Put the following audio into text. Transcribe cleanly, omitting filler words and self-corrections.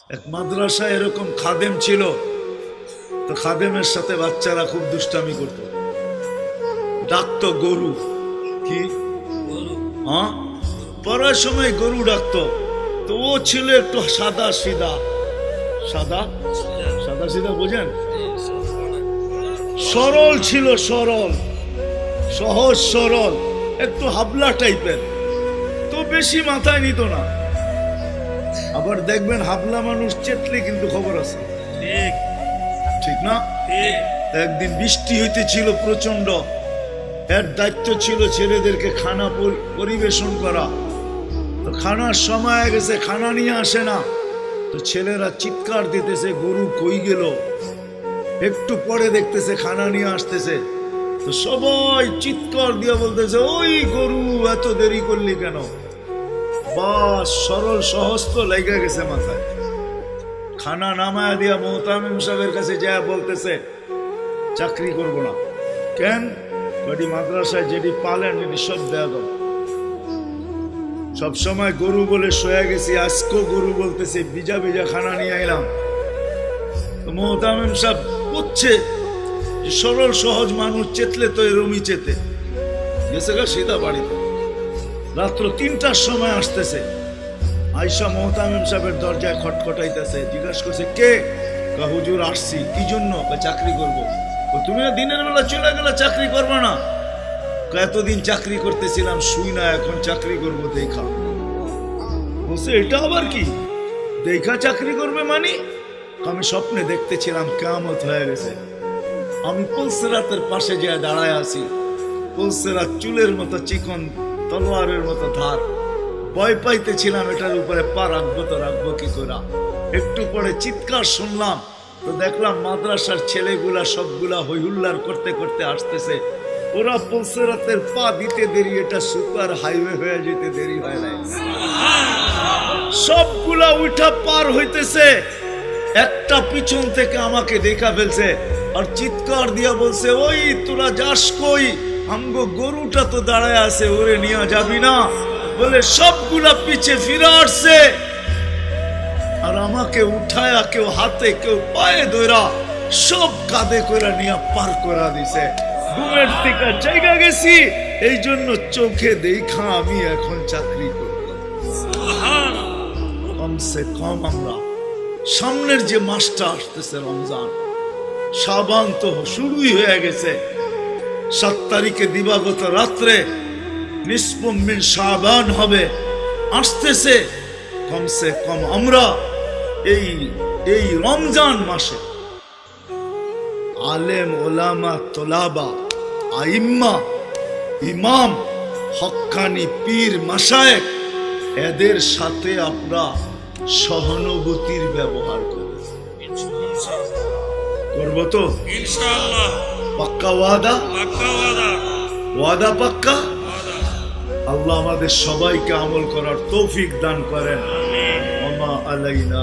এক মাদ্রাসায় এরকম খাদেম ছিল, তো খাদেমের সাথে বাচ্চারা খুব দুষ্টামি করত, ডাকতো গরু। কি হ্যাঁ, পড়ার সময় গরু ডাকতো। তো ও ছিল একটু সাদা সিধা, সাদা সাদা সিধা বোঝেন, সরল ছিল, সরল সহজ সরল, একটু হাবলা টাইপের, তো বেশি মাথায় নিত না। আবার দেখবেন হাবলা মানুষ চেতলে কিন্তু খবর আছে, ঠিক ঠিক না? ঠিক। একদিন বৃষ্টি হইতেছিল প্রচন্ড, এর দায়িত্ব ছিল ছেলেদেরকে খানা পরিবেশন করা। তো খানার সময় গেছে, খানা নিয়ে আসে না, তো ছেলেরা চিৎকার দিতেছে গরু কই গেল। একটু পরে দেখতেছে খানা নিয়ে আসতেছে, তো সবাই চিৎকার দিয়ে বলতেছে ওই গরু এত দেরি করলি কেন? বাস সরল সহজ তো লেগে গেছে মাথায়। খানা নামায়া দিয়া মোহতামিম সাহেবের কাছে যা বলতেছে চাকরি করব না। কেন? বাড়ি মাদ্রাসায় যেটি পালেন এটি সব দেয়া দাও। সবসময় গরু বলে শোয়া গেছি, আজকেও গরু বলতেছে, বিজা বিজা খানা নিয়ে আইলাম। তো মোহতামিম সাহেব বুঝছে যে সরল সহজ মানুষ চেতলে তো এরমই চেতে গেছে গা সিধা বাড়িতে। রাত্র ৩টার সময় আসতেছে, আয়সা মোহতামিম সাহেবের দরজায় খটখটাইতেছে, জিজ্ঞাসা করছে কে? হুজুর আসছি। কি জন্য? চাকরি করব। তুমি না দিনের বেলা চলে গেলে চাকরি করবে না? এতদিন চাকরি করতেছিলাম শুই না, এখন চাকরি করব দেখা। বলছে এটা আবার কি দেখা চাকরি করবে মানে? আমি স্বপ্নে দেখতেছিলাম কিয়ামত হয়ে গেছে, আমি পুলসিরাতের পাশে যে দাঁড়ায় আছি, পুলসিরাত চুলের মতো চিকন, তলোয়ারের মতো ধার, ভয় পাইতেছিলাম এটার উপরে পা রাখবো তো রাখবো কি করে। একটু পরে চিৎকার শুনলাম, তো দেখলাম মাদ্রাসার ছেলেগুলা সবগুলা হইহুল্লার করতে করতে আসতেছে। ওরা পুলসিরাতের পা দিতে দেরি, এটা সুপার হাইওয়ে হয়ে যেতে দেরি হয় নাই। সবগুলা উঠা পার হইতেছে, একটা পিছন থেকে আমাকে দেখা ফেলছে আর চিৎকার দিয়া বলছে ওই তোরা যাস কই? আমগো গরুটা তো দাঁড়ায় আছে, ওরে নিয়ে যাবি না? বলে সবগুলা পিছে ফিরে আসছে আর আমাকে উঠায়া কেউ হাতে কেউ পায়ে ধরা সব কাঁধে করে নিয়ে পার করা দিছে। ঘুমের থেকে জায়গা গেছি, এই জন্য চোখে দেখা আমি এখন চাকরি করব। কমসে কম আমরা সামনের যে মাসটা আসতেছে রমজান, শাবান তো শুরুই হয়ে গেছে। 7 তারিখে দিবাগত রাত্রে নিসফুম মিন শাবান হবে, আসতেছে। কমসে কম আমরা এই রমজান মাসে আলেম ওলামা তোলাবা আইম্মা ইমাম হক্কানি পীর মাশায়েখ এদের সাথে আমরা সহানুভূতির ব্যবহার করব। করব তো ইনশাআল্লাহ। পাক্কা ওয়াদা? পাক্কা ওয়াদা। ওয়াদা পাক্কা? আল্লাহ আমাদের সবাইকে আমল করার তৌফিক দান করেন। ওমা আলাইনা